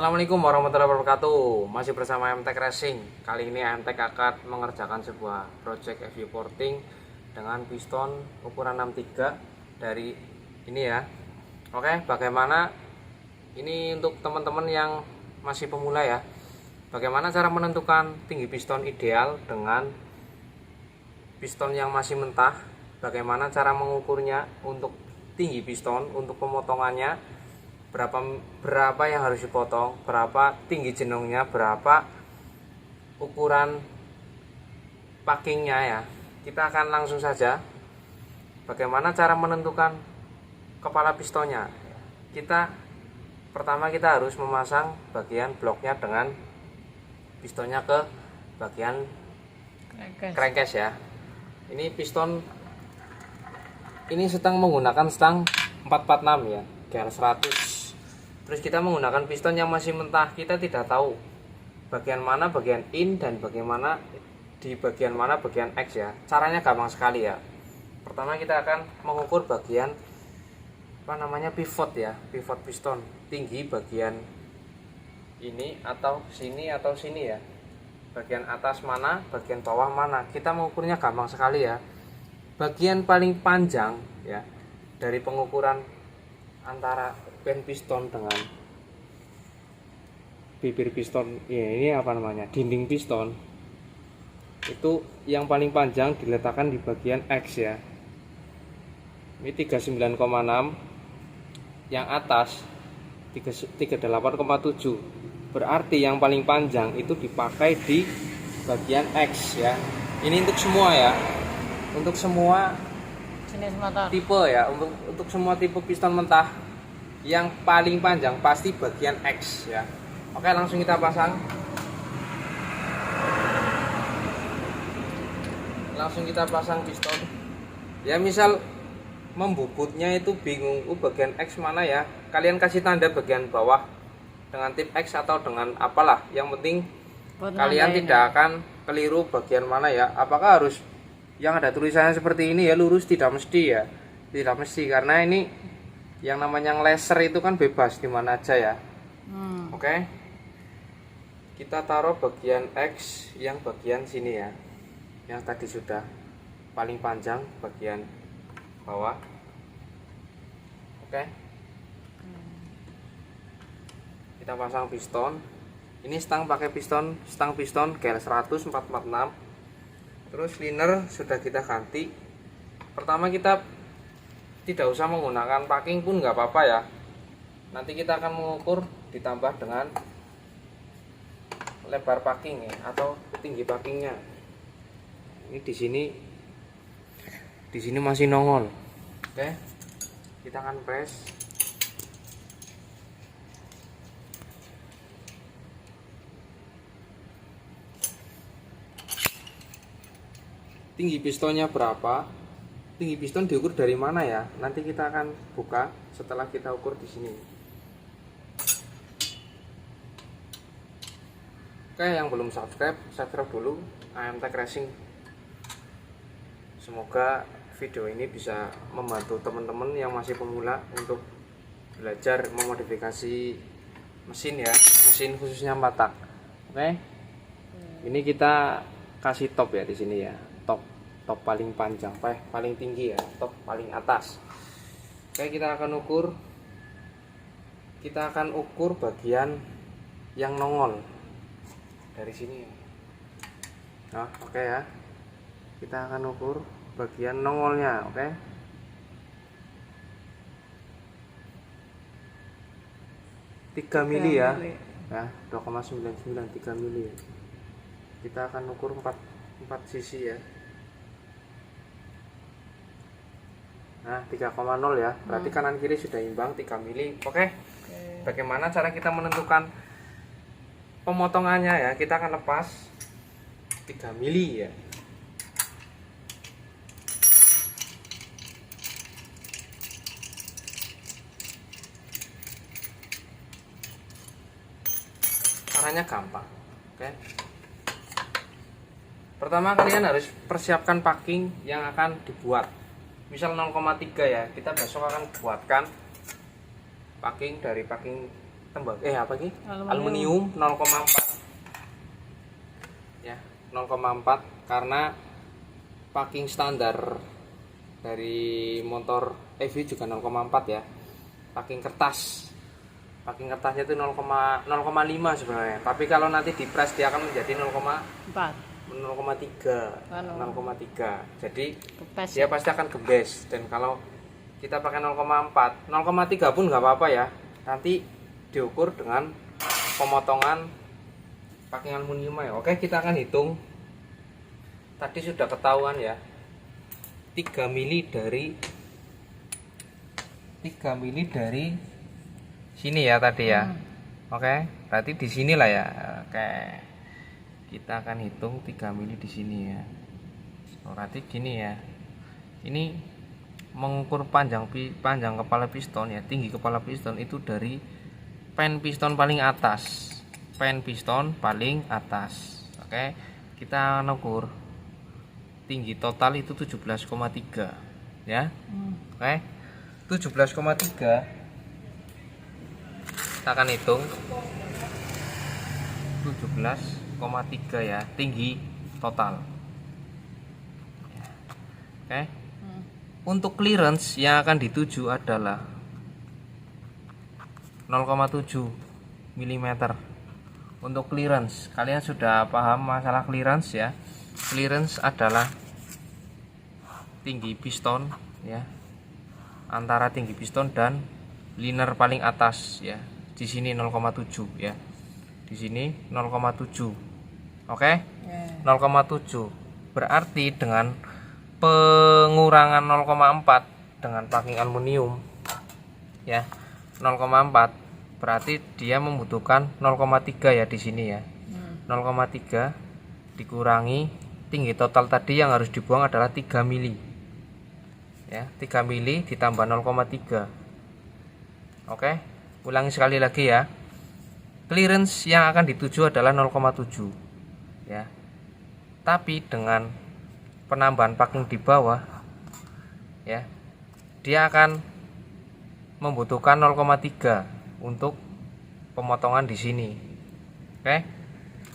Assalamualaikum warahmatullahi wabarakatuh. Masih bersama MTech Racing. Kali ini MTech akan mengerjakan sebuah project FU porting dengan piston ukuran 63 dari ini ya. Oke, bagaimana ini untuk teman-teman yang masih pemula ya. Bagaimana cara menentukan tinggi piston ideal dengan piston yang masih mentah? Bagaimana cara mengukurnya untuk tinggi piston, untuk pemotongannya? Berapa yang harus dipotong, berapa tinggi jenongnya, berapa ukuran packingnya ya. Kita akan langsung saja bagaimana cara menentukan kepala pistonnya. Pertama kita harus memasang bagian bloknya dengan pistonnya ke bagian crankcase ya. Ini piston ini sedang menggunakan stang 446 ya, GL 100. Terus kita menggunakan piston yang masih mentah, kita tidak tahu bagian mana bagian in dan bagaimana di bagian mana bagian X ya. Caranya gampang sekali ya. Pertama kita akan mengukur bagian pivot ya, pivot piston, tinggi bagian ini atau sini ya. Bagian atas mana, bagian bawah mana. Kita mengukurnya gampang sekali ya. Bagian paling panjang ya dari pengukuran antara pen piston dengan bibir piston ya, ini dinding piston itu yang paling panjang diletakkan di bagian X ya. Ini 39,6, yang atas 38,7, berarti yang paling panjang itu dipakai di bagian X ya. Ini untuk semua ya, untuk semua jenis motor tipe ya, untuk semua tipe piston mentah yang paling panjang pasti bagian X ya. Oke, langsung kita pasang. Langsung kita pasang piston. Ya misal membubutnya itu bingung, bagian X mana ya. Kalian kasih tanda bagian bawah dengan tip X atau dengan apalah. Yang penting kalian tidak akan keliru bagian mana ya. Apakah harus yang ada tulisannya seperti ini ya lurus? Tidak mesti ya. Tidak mesti, karena ini yang namanya laser itu kan bebas di mana aja ya. Oke. Kita taruh bagian X yang bagian sini ya. Yang tadi sudah paling panjang bagian bawah. Oke. Kita pasang piston. Ini stang pakai stang piston GL 100 446. Terus liner sudah kita ganti. Pertama kita tidak usah menggunakan packing pun nggak apa-apa ya. Nanti kita akan mengukur ditambah dengan lebar packing ya, atau tinggi packingnya. Ini di sini masih nongol. Oke, kita akan press. Tinggi pistonnya berapa? Tinggi piston diukur dari mana ya? Nanti kita akan buka setelah kita ukur di sini. Oke, yang belum subscribe dulu MTech Racing. Semoga video ini bisa membantu teman-teman yang masih pemula untuk belajar memodifikasi mesin ya, mesin khususnya 4 tak. Oke. Ini kita kasih top ya di sini ya. Top paling panjang, paling tinggi ya, top paling atas. Oke, kita akan ukur bagian yang nongol dari sini. Nah, oke ya. Kita akan ukur bagian nongolnya, oke. Tiga mili ya. Ya, 2,99 3 mili. Kita akan ukur 4 sisi ya. Nah, 3,0 ya. Berarti kanan kiri sudah imbang 3 mili. Oke. Bagaimana cara kita menentukan pemotongannya ya? Kita akan lepas 3 mili ya. Caranya gampang. Oke. Pertama kalian harus persiapkan packing yang akan dibuat. Misal 0,3 ya, kita besok akan buatkan packing dari packing apa ki? Aluminium 0,4 ya, 0,4 karena packing standar dari motor EV juga 0,4 ya. Packing kertasnya itu 0,5 sebenarnya, tapi kalau nanti di press dia akan menjadi 0,3. Jadi dia pasti akan gembes. Dan kalau kita pakai 0,4, 0,3 pun nggak apa-apa ya. Nanti diukur dengan pemotongan packing aluminium ya. Oke, kita akan hitung. Tadi sudah ketahuan ya, 3 mili dari sini ya tadi ya. Oke, berarti di sinilah ya. Oke, kita akan hitung 3 mili di sini ya. Berarti gini ya, ini mengukur panjang kepala piston ya, tinggi kepala piston itu dari pen piston paling atas. Oke, kita ukur tinggi total itu 17,3 ya. Oke, 17,3 kita akan hitung 17,3 ya, tinggi total. Oke. Untuk clearance yang akan dituju adalah 0,7 mm. Untuk clearance, kalian sudah paham masalah clearance ya. Clearance adalah tinggi piston ya, antara tinggi piston dan liner paling atas ya. Di sini 0,7 ya. Di sini 0,7. Oke? 0,7. Berarti dengan pengurangan 0,4 dengan packing aluminium ya, 0,4 berarti dia membutuhkan 0,3 ya di sini ya. 0,3 dikurangi tinggi total tadi yang harus dibuang adalah 3 mili. Ya, 3 mili ditambah 0,3. Oke, ulangi sekali lagi ya. Clearance yang akan dituju adalah 0,7 ya. Tapi dengan penambahan packing di bawah ya, dia akan membutuhkan 0,3 untuk pemotongan di sini. Oke.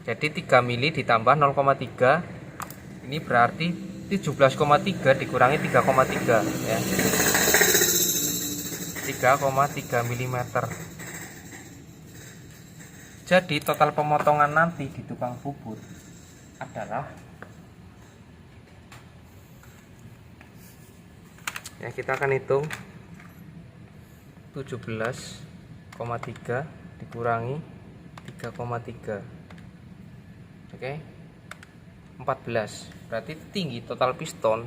Jadi 3 mili ditambah 0,3 ini berarti 17,3 dikurangi 3,3 ya. 3,3 mm. Jadi total pemotongan nanti di tukang bubut adalah ya, kita akan hitung 17,3 dikurangi 3,3. Oke. 14. Berarti tinggi total piston,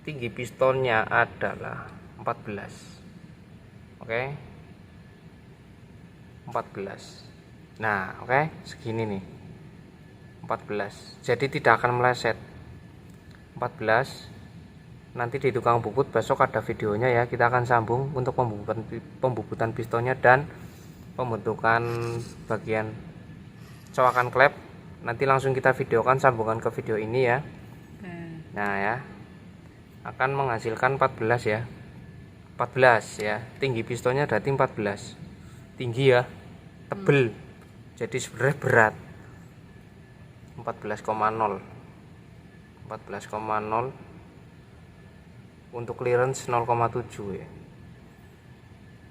tinggi pistonnya adalah 14. Oke. 14. Nah, oke, segini nih. 14. Jadi tidak akan meleset. 14. Nanti di tukang bubut besok ada videonya ya. Kita akan sambung untuk pembubutan pistonnya dan pembentukan bagian coakan klep. Nanti langsung kita videokan sambungan ke video ini ya. Nah ya, akan menghasilkan 14 ya. 14 ya. Tinggi pistonnya berarti 14. Tinggi ya, tebel. Jadi sebenarnya berat. 14,0. 14,0 untuk clearance 0,7 ya.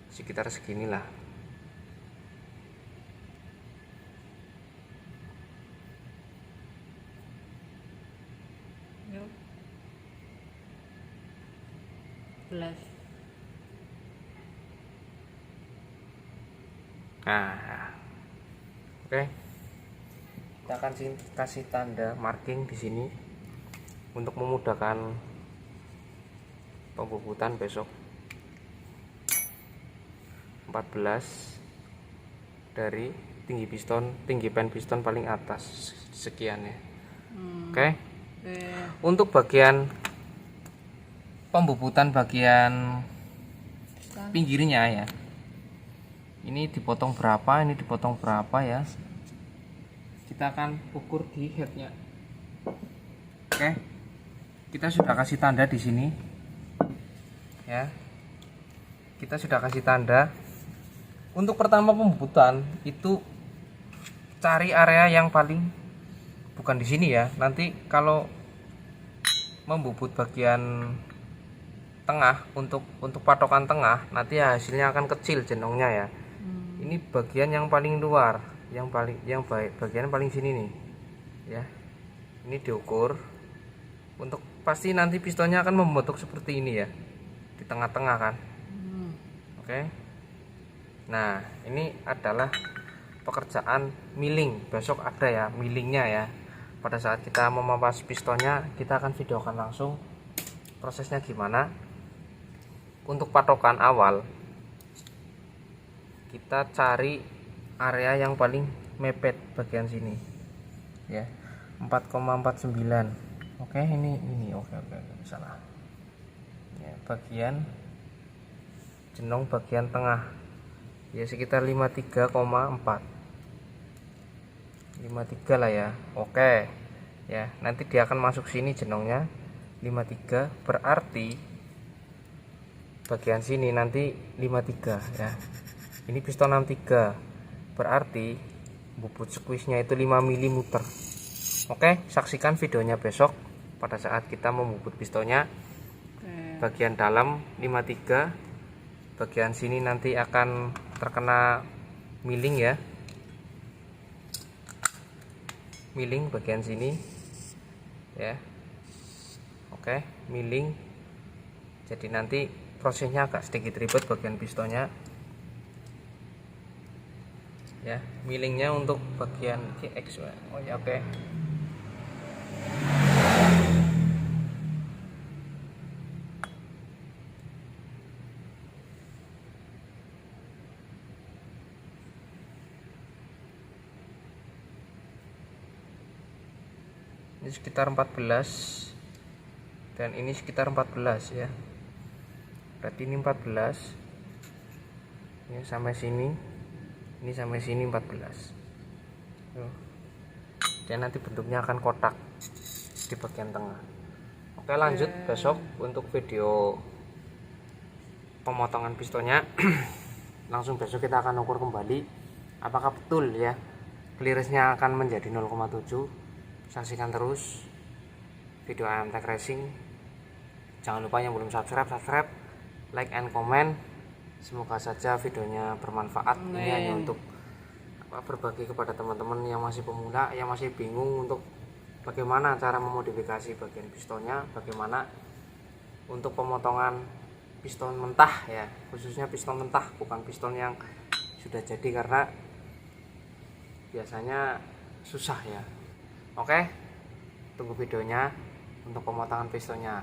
Sekitar seginilah. Nah, oke. Kita akan kasih tanda marking di sini untuk memudahkan pembubutan besok. 14 dari tinggi pen piston paling atas, sekian ya. Oke. Untuk bagian pembubutan bagian pinggirnya ya, ini dipotong berapa, ini dipotong berapa ya, kita akan ukur di headnya. Oke, kita sudah kasih tanda di sini ya. kita sudah kasih tanda. Untuk pertama pembubutan itu cari area yang paling, bukan di sini ya, nanti kalau membubut bagian tengah untuk patokan tengah nanti hasilnya akan kecil jenongnya ya. Ini bagian yang paling luar, yang baik bagian paling sini nih ya. Ini diukur untuk pasti nanti pistonnya akan membentuk seperti ini ya, di tengah-tengah kan. Oke. Nah, ini adalah pekerjaan milling. Besok ada ya millingnya ya. Pada saat kita memampas pistonnya, kita akan videokan langsung prosesnya gimana. Untuk patokan awal, kita cari area yang paling mepet bagian sini ya, 4,49. Oke, ini oke salah ya. Bagian jenong bagian tengah ya sekitar 53,4, 53 lah ya. Oke ya, nanti dia akan masuk sini jenongnya 53, berarti bagian sini nanti 53 ya. Ini piston 63, berarti bubut squeeze-nya itu 5 mm. Oke, saksikan videonya besok pada saat kita membubut pistonnya. Bagian dalam 53, bagian sini nanti akan terkena milling ya, milling bagian sini ya. Oke, milling, jadi nanti prosesnya agak sedikit ribet bagian pistonnya ya. Millingnya untuk bagian GX. Oh ya, oke. Ini sekitar 14 dan ini sekitar 14 ya. Berarti ini 14. Ini sampai sini. Ini sampai sini 14. Dan nanti bentuknya akan kotak di bagian tengah. Oke, lanjut besok untuk video pemotongan pistonnya. Langsung besok kita akan ukur kembali apakah betul ya clearance-nya akan menjadi 0,7. Saksikan terus video AM Tech Racing. Jangan lupa yang belum subscribe, like and comment. Semoga saja videonya bermanfaat. Ini hanya untuk berbagi kepada teman-teman yang masih pemula, yang masih bingung untuk bagaimana cara memodifikasi bagian pistonnya, bagaimana untuk pemotongan piston mentah ya, khususnya piston mentah, bukan piston yang sudah jadi, karena biasanya susah ya. Oke, tunggu videonya untuk pemotongan pistonnya.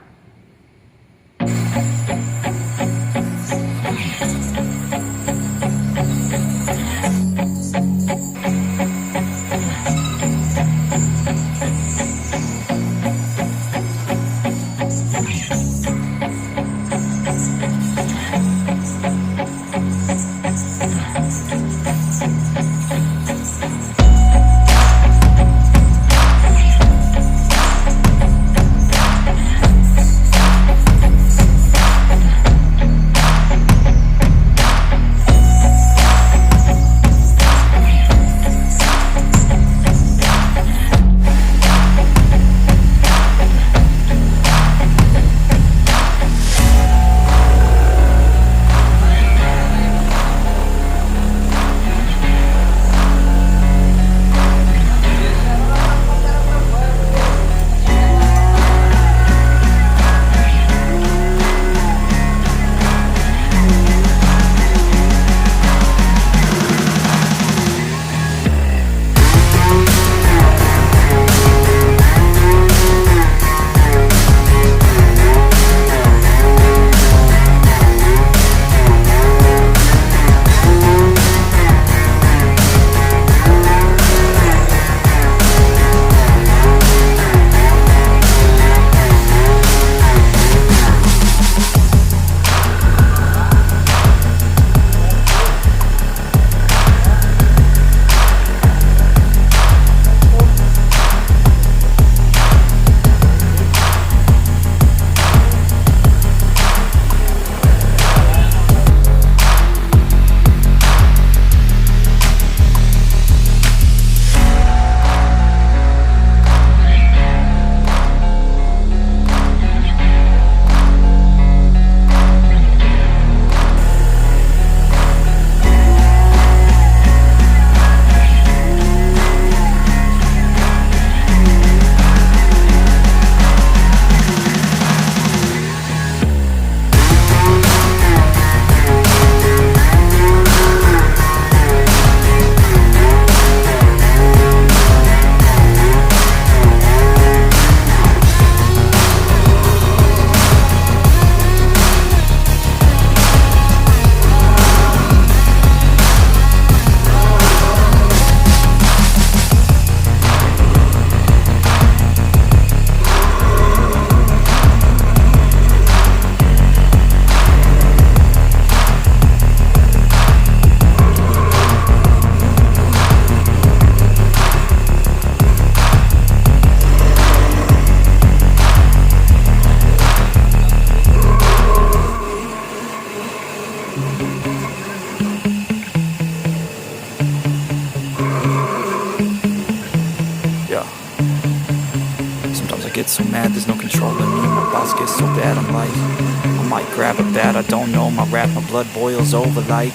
I get so mad, there's no controlling me. My thoughts get so bad, I'm like, I might grab a bat, I don't know. My rap, my blood boils over like,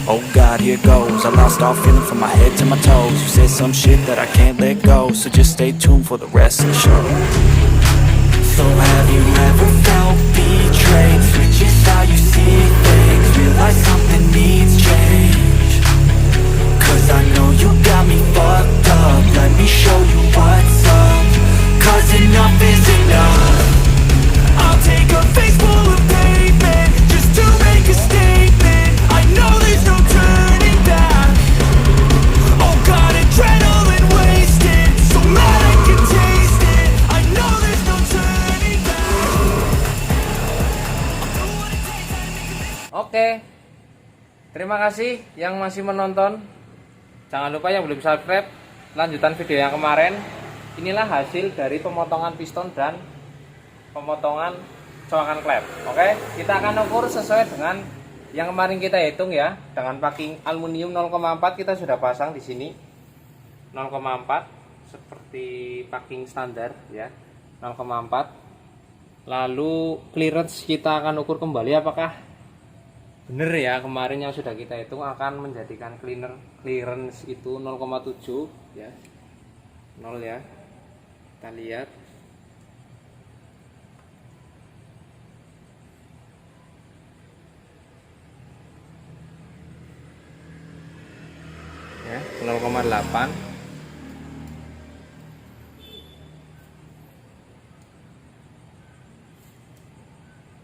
oh God, here goes. I lost all feeling from my head to my toes. You said some shit that I can't let go, so just stay tuned for the rest of the show. So have you ever felt betrayed? Switches how you see things, realize something needs change. Cause I know you got me fucked up, let me show you what's up. Cause enough is enough. I'll take a face full of pavement just to make a statement. I know there's no turning back. Oh God, adrenaline wasted, so mad I can taste it. I know there's no turning back. Oke, terima kasih yang masih menonton. Jangan lupa yang belum subscribe, lanjutan video yang kemarin. Inilah hasil dari pemotongan piston dan pemotongan coakan klep. Oke, kita akan ukur sesuai dengan yang kemarin kita hitung ya. Dengan packing aluminium 0,4 kita sudah pasang di sini 0,4 seperti packing standar ya, 0,4. Lalu clearance kita akan ukur kembali apakah bener ya, kemarin yang sudah kita hitung akan menjadikan clearance itu 0,7 ya, 0 ya. Kita lihat ya, 0,8.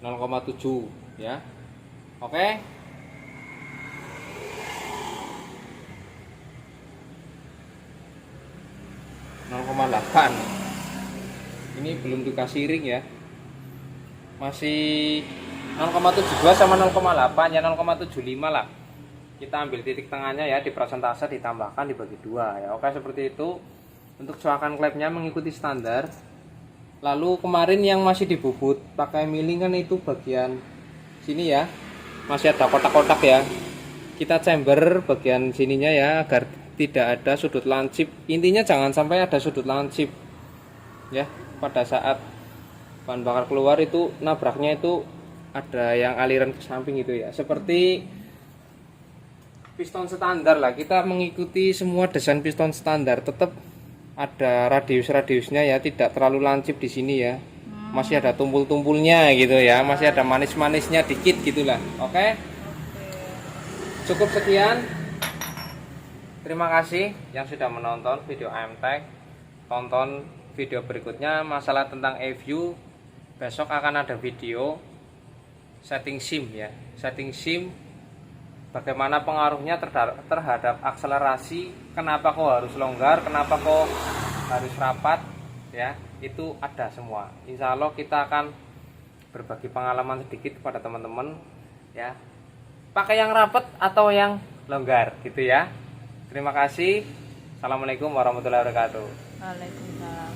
0,7 ya. Oke. .8. Ini belum dikasih ring ya. Masih 0,72 sama 0,8 ya, 0,75 lah. Kita ambil titik tengahnya ya, di persentase ditambahkan dibagi 2 ya. Oke, seperti itu. Untuk coakan klepnya mengikuti standar. Lalu kemarin yang masih dibubut pakai milling kan itu bagian sini ya, masih ada kotak-kotak ya. Kita chamber bagian sininya ya, agar tidak ada sudut lancip. Intinya jangan sampai ada sudut lancip ya. Pada saat bahan bakar keluar itu nabraknya itu ada yang aliran ke samping gitu ya. Seperti piston standar lah, kita mengikuti semua desain piston standar. Tetap ada radius-radiusnya ya, tidak terlalu lancip di sini ya. Masih ada tumpul-tumpulnya gitu ya, masih ada manis-manisnya dikit gitulah. Oke. Cukup sekian. Terima kasih yang sudah menonton video AMTech. Tonton video berikutnya masalah tentang EView. Besok akan ada video setting SIM ya. Setting SIM bagaimana pengaruhnya terhadap akselerasi. Kenapa kok harus longgar, kenapa kok harus rapat ya. Itu ada semua. Insya Allah kita akan berbagi pengalaman sedikit kepada teman-teman ya. Pakai yang rapat atau yang longgar gitu ya. Terima kasih. Assalamualaikum warahmatullahi wabarakatuh. Waalaikumsalam.